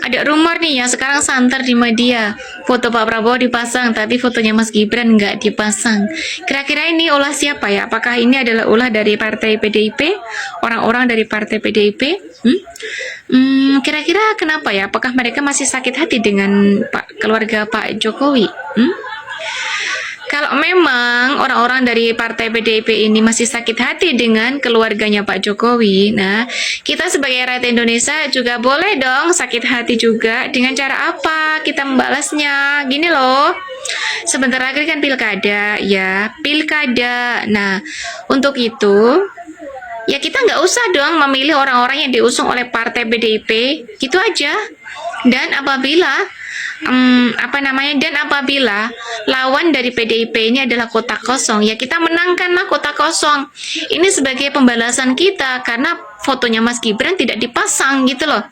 ada rumor nih yang sekarang santer di media, foto Pak Prabowo dipasang tapi fotonya Mas Gibran nggak dipasang. Kira-kira ini ulah siapa ya? Apakah ini adalah ulah dari partai PDIP, orang-orang dari partai PDIP? Kira-kira kenapa ya? Apakah mereka masih sakit hati dengan keluarga Pak Jokowi? Kalau memang orang-orang dari partai PDIP ini masih sakit hati dengan keluarganya Pak Jokowi, nah kita sebagai rakyat Indonesia juga boleh dong sakit hati juga. Dengan cara apa kita membalasnya? Gini loh, sebentar lagi kan pilkada ya, pilkada. Nah, untuk itu ya kita nggak usah dong memilih orang-orang yang diusung oleh partai PDIP, gitu aja. Dan apabila lawan dari PDIP ini adalah kota kosong, ya kita menangkanlah kota kosong. Ini sebagai pembalasan kita karena fotonya Mas Gibran tidak dipasang gitu loh.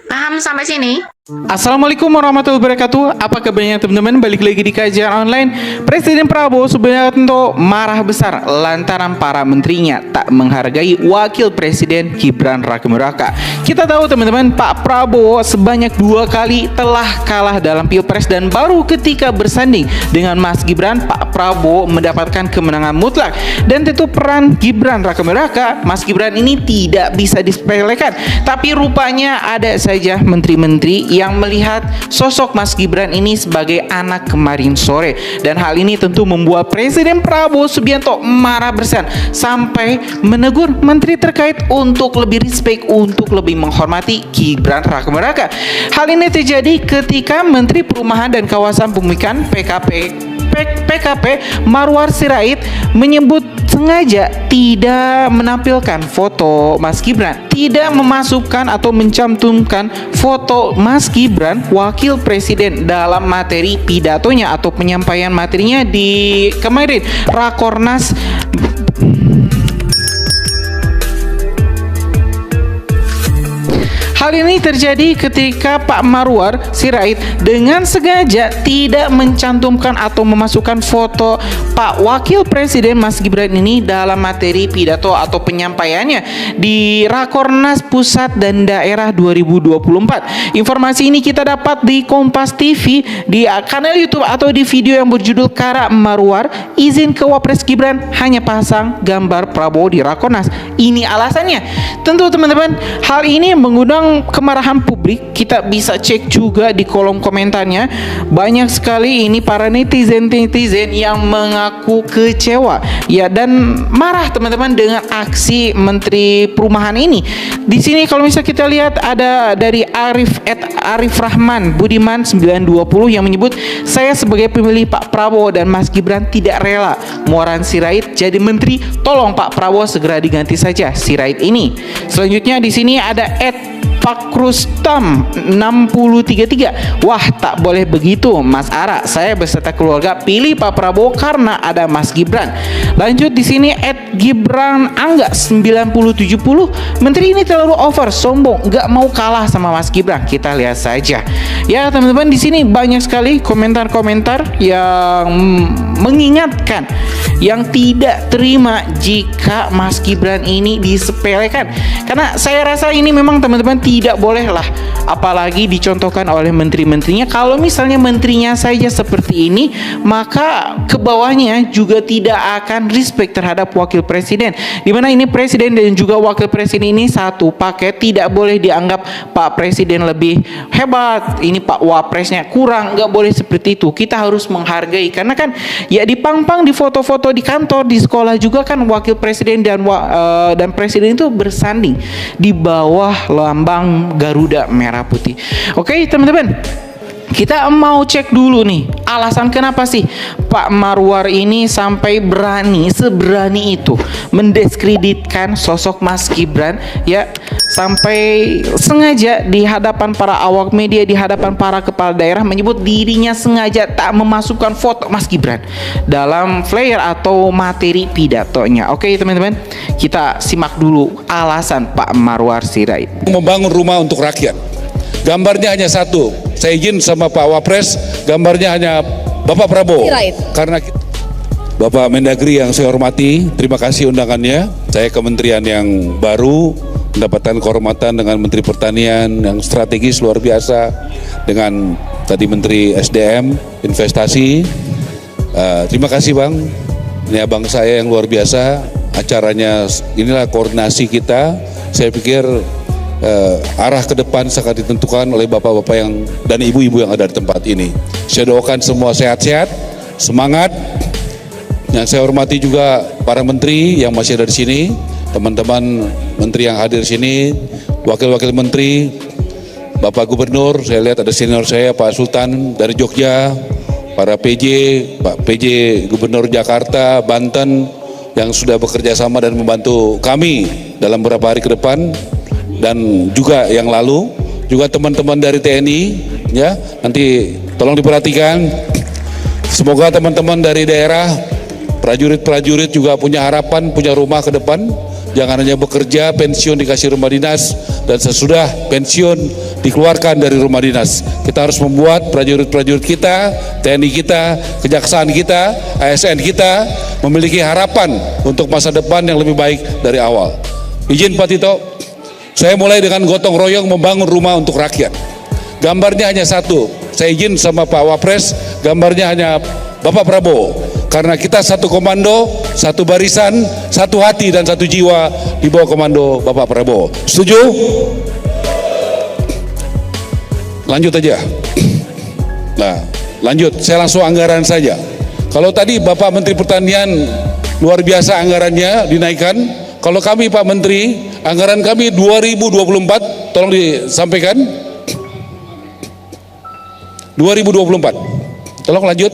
Paham sampai sini? Assalamualaikum warahmatullahi wabarakatuh. Apa kabarnya teman-teman? Balik lagi di kajian online. Presiden Prabowo sebenarnya tentu marah besar lantaran para menterinya tak menghargai wakil presiden Gibran Rakemeraka. Kita tahu teman-teman, Pak Prabowo sebanyak 2 kali telah kalah dalam Pilpres, dan baru ketika bersanding dengan Mas Gibran, Pak Prabowo mendapatkan kemenangan mutlak. Dan tentu peran Gibran Rakemeraka, Mas Gibran ini tidak bisa disepelekan. Tapi rupanya ada saja menteri-menteri yang melihat sosok Mas Gibran ini sebagai anak kemarin sore, dan hal ini tentu membuat Presiden Prabowo Subianto marah besar sampai menegur menteri terkait untuk lebih respect, untuk lebih menghormati Gibran Rakemeraka. Hal ini terjadi ketika Menteri Perumahan dan Kawasan Pemukiman PKP Marwar Sirait menyebut sengaja tidak menampilkan foto Mas Gibran, tidak memasukkan atau mencantumkan foto Mas Gibran wakil presiden dalam materi pidatonya atau penyampaian materinya di kemarin Rakornas. Hal ini terjadi ketika Pak Marwar Sirait dengan sengaja tidak mencantumkan atau memasukkan foto Pak Wakil Presiden Mas Gibran ini dalam materi pidato atau penyampaiannya di Rakornas Pusat dan Daerah 2024. Informasi ini kita dapat di Kompas TV, di kanal YouTube atau di video yang berjudul Kara Marwar izin ke Wapres Gibran hanya pasang gambar Prabowo di Rakornas. Ini alasannya. Tentu teman-teman, hal ini mengundang kemarahan publik. Kita bisa cek juga di kolom komentarnya, banyak sekali ini para netizen yang mengaku kecewa ya dan marah teman-teman dengan aksi Menteri Perumahan ini. Di sini kalau misalnya kita lihat ada dari Arif Rahman Budiman 920 yang menyebut, saya sebagai pemilih Pak Prabowo dan Mas Gibran tidak rela Marwar Sirait jadi menteri, tolong Pak Prabowo segera diganti saja Sirait ini. Selanjutnya di sini ada Pak Rustam 6033. Wah, tak boleh begitu Mas Ara. Saya beserta keluarga pilih Pak Prabowo karena ada Mas Gibran. Lanjut di sini Gibran Angga 9070. Menteri ini terlalu over, sombong, nggak mau kalah sama Mas Gibran. Kita lihat saja. Ya teman-teman, di sini banyak sekali komentar-komentar yang mengingatkan, yang tidak terima jika Mas Gibran ini disepelekan. Karena saya rasa ini memang teman-teman tidak boleh lah, apalagi dicontohkan oleh menteri-menterinya. Kalau misalnya menterinya saja seperti ini, maka ke bawahnya juga tidak akan respect terhadap wakil presiden. Dimana ini presiden dan juga wakil presiden ini satu paket, tidak boleh dianggap Pak Presiden lebih hebat, ini Pak Wapresnya kurang, nggak boleh seperti itu. Kita harus menghargai, karena kan ya dipang-pang di foto-foto di kantor, di sekolah juga kan wakil presiden dan presiden itu bersanding di bawah lambang Garuda merah putih. Oke teman-teman, kita mau cek dulu nih alasan kenapa sih Pak Marwar ini sampai seberani itu mendiskreditkan sosok Mas Gibran ya, sampai sengaja di hadapan para awak media, di hadapan para kepala daerah menyebut dirinya sengaja tak memasukkan foto Mas Gibran dalam flyer atau materi pidatonya. Oke teman-teman, kita simak dulu alasan Pak Marwar Sirait. Membangun rumah untuk rakyat, gambarnya hanya satu. Saya izin sama Pak Wapres, gambarnya hanya Bapak Prabowo. Karena Bapak Mendagri yang saya hormati, terima kasih undangannya. Saya kementerian yang baru, mendapatkan kehormatan dengan Menteri Pertanian yang strategis luar biasa, dengan tadi Menteri SDM, Investasi. Terima kasih Bang, ini abang saya yang luar biasa. Acaranya inilah koordinasi kita. Saya pikir arah ke depan sangat ditentukan oleh bapak-bapak yang dan ibu-ibu yang ada di tempat ini. Saya doakan semua sehat-sehat, semangat. Yang saya hormati juga para menteri yang masih ada di sini, teman-teman menteri yang hadir di sini, wakil-wakil menteri, Bapak Gubernur, saya lihat ada senior saya Pak Sultan dari Jogja, para PJ, Pak PJ Gubernur Jakarta, Banten yang sudah bekerja sama dan membantu kami dalam beberapa hari ke depan, dan juga yang lalu, juga teman-teman dari TNI, ya nanti tolong diperhatikan. Semoga teman-teman dari daerah, prajurit-prajurit juga punya harapan, punya rumah ke depan. Jangan hanya bekerja, pensiun dikasih rumah dinas, dan sesudah pensiun dikeluarkan dari rumah dinas. Kita harus membuat prajurit-prajurit kita, TNI kita, kejaksaan kita, ASN kita memiliki harapan untuk masa depan yang lebih baik dari awal. Izin Pak Tito, saya mulai dengan gotong royong membangun rumah untuk rakyat. Gambarnya hanya satu, saya izin sama Pak Wapres, gambarnya hanya Bapak Prabowo. Karena kita satu komando, satu barisan, satu hati dan satu jiwa di bawah komando Bapak Prabowo. Setuju? Lanjut aja. Nah, lanjut. Saya langsung anggaran saja. Kalau tadi Bapak Menteri Pertanian luar biasa anggarannya dinaikkan. Kalau kami Pak Menteri, anggaran kami 2024, tolong disampaikan. 2024. Tolong lanjut.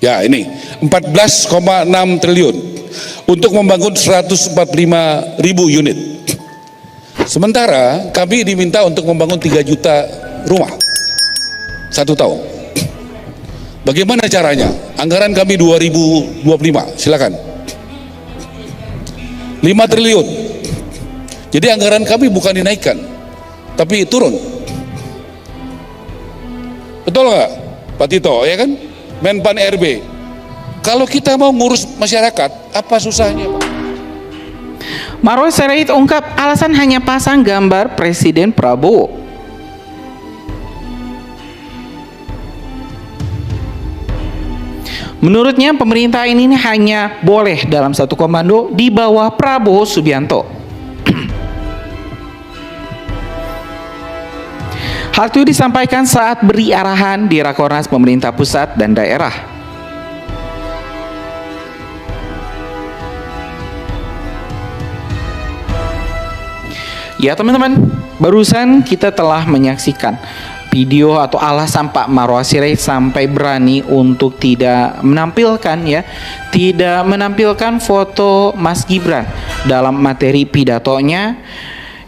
Ya ini 14,6 triliun untuk membangun 145.000 unit. Sementara kami diminta untuk membangun 3 juta rumah 1 tahun. Bagaimana caranya? Anggaran kami 2025, silakan. 5 triliun. Jadi anggaran kami bukan dinaikkan, tapi turun. Betul nggak Pak Tito, ya kan? Menpan RB. Kalau kita mau ngurus masyarakat, apa susahnya Pak? Marwah Sirait ungkap alasan hanya pasang gambar Presiden Prabowo. Menurutnya pemerintah ini hanya boleh dalam satu komando di bawah Prabowo Subianto. Hal itu disampaikan saat beri arahan di Rakornas pemerintah pusat dan daerah. Ya teman-teman, barusan kita telah menyaksikan video atau alasan Pak Marwah Sirait sampai berani untuk tidak menampilkan foto Mas Gibran dalam materi pidatonya.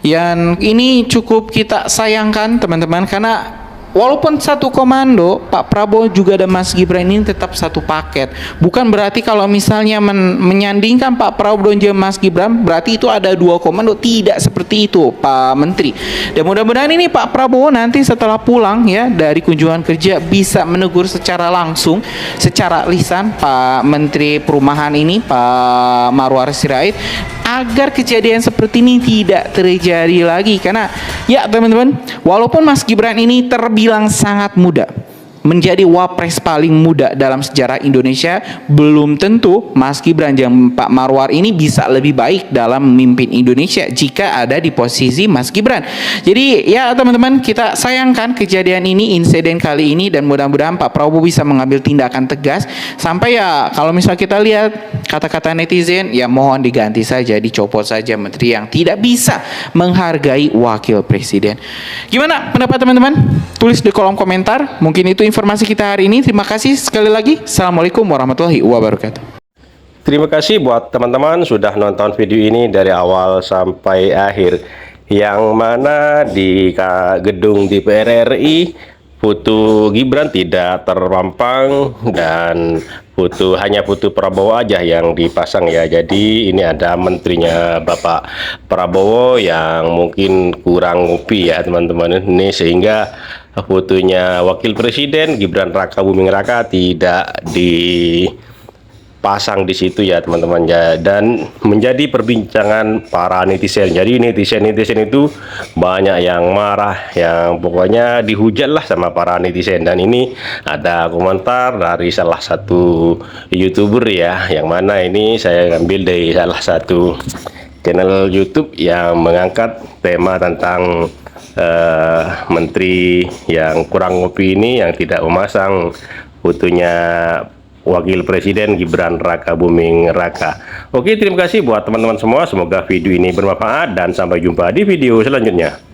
Yang ini cukup kita sayangkan teman-teman, karena walaupun satu komando, Pak Prabowo juga dan Mas Gibran ini tetap satu paket. Bukan berarti kalau misalnya menyandingkan Pak Prabowo dan Mas Gibran berarti itu ada 2 komando. Tidak seperti itu Pak Menteri. Dan mudah-mudahan ini Pak Prabowo nanti setelah pulang ya dari kunjungan kerja bisa menegur secara langsung, secara lisan Pak Menteri Perumahan ini, Pak Marwah Sirait, agar kejadian seperti ini tidak terjadi lagi. Karena ya teman-teman, walaupun Mas Gibran ini terbilang sangat muda, menjadi wapres paling muda dalam sejarah Indonesia, belum tentu Mas Gibran dan Pak Marwah ini bisa lebih baik dalam memimpin Indonesia jika ada di posisi Mas Gibran. Jadi ya teman-teman, kita sayangkan kejadian ini, insiden kali ini, dan mudah-mudahan Pak Prabowo bisa mengambil tindakan tegas sampai ya kalau misal kita lihat kata-kata netizen, ya mohon diganti saja, dicopot saja menteri yang tidak bisa menghargai wakil presiden. Gimana pendapat teman-teman? Tulis di kolom komentar. Mungkin itu informasi kita hari ini. Terima kasih sekali lagi. Assalamualaikum warahmatullahi wabarakatuh. Terima kasih buat teman-teman sudah nonton video ini dari awal sampai akhir. Yang mana di gedung DPR RI foto Gibran tidak terpampang dan hanya foto Prabowo aja yang dipasang ya. Jadi ini ada menterinya Bapak Prabowo yang mungkin kurang ngopi ya teman-teman ini, sehingga fotonya Wakil Presiden Gibran Raka Buming Raka tidak pasang di situ ya teman-teman ya, dan menjadi perbincangan para netizen. Jadi netizen itu banyak yang marah, yang pokoknya dihujat lah sama para netizen. Dan ini ada komentar dari salah satu YouTuber ya, yang mana ini saya ambil dari salah satu channel YouTube yang mengangkat tema tentang menteri yang kurang ngopi ini, yang tidak memasang fotonya Wakil Presiden Gibran Raka Buming Raka. Oke, terima kasih buat teman-teman semua. Semoga video ini bermanfaat dan sampai jumpa di video selanjutnya.